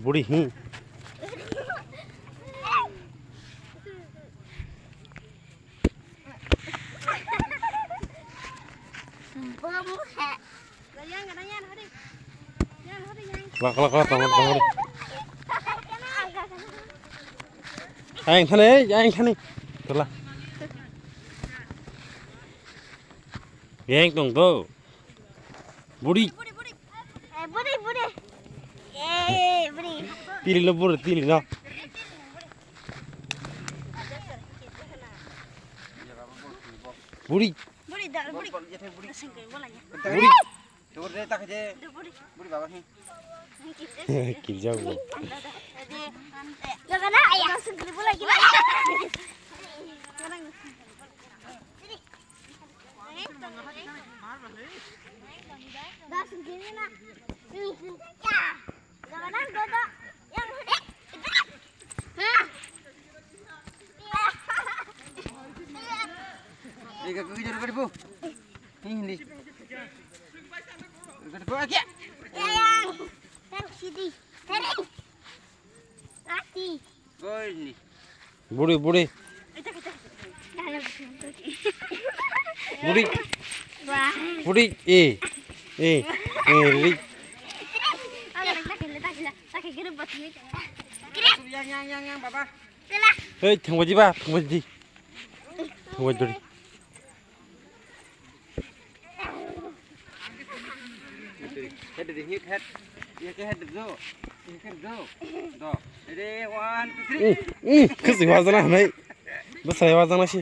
buri Kalau tunggu di. Anh thân đi. Thật là. Anh tunggu tuh. Budi. Budi. Pilih lo budi, pilih lo. Budi. Budi. Tuh deh tak aja. Budi bawa nih. Kijau. Jangan ayah langsung ke bola gila. Langsung gini nak. Jangan godok yang Ika kejar pada bu. Ini. Kejar bu aja. Yang sini. Tering. Lati. Gol ni. Budi. Budi. Budi. Li. Yang papa. Hei, tunggu aja pak, tunggu aja. Tunggu aja. Head di hit head. Ya ke head dulu. Head dulu. Tuh. Jadi 1 2 3. Kasih wazana nih. Besar wazana sih.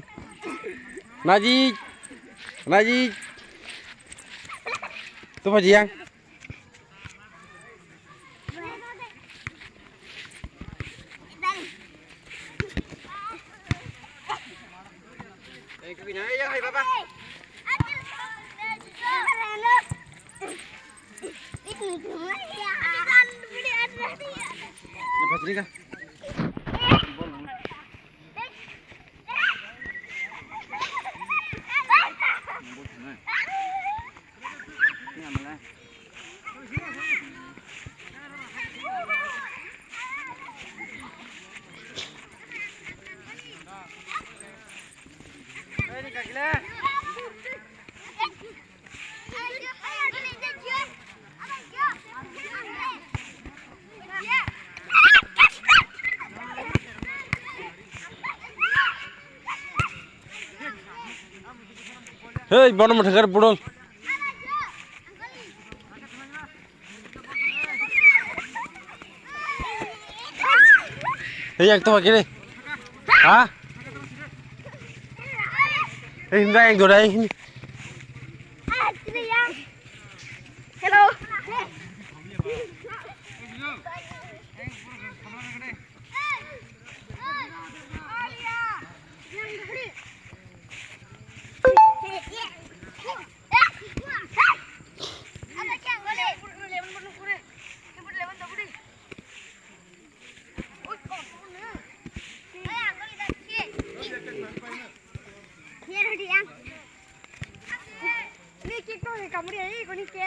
Najik. Tuh Pak Jiang. Ke bina ya, hai papa. Ya pas ni kah? Ini kaki lah. Hei, baru mau dengar burung. Hei, yang tuh gini. Hah? Hei, enggak yang dua ini. Hello. Kamu dia ini kau ni ke?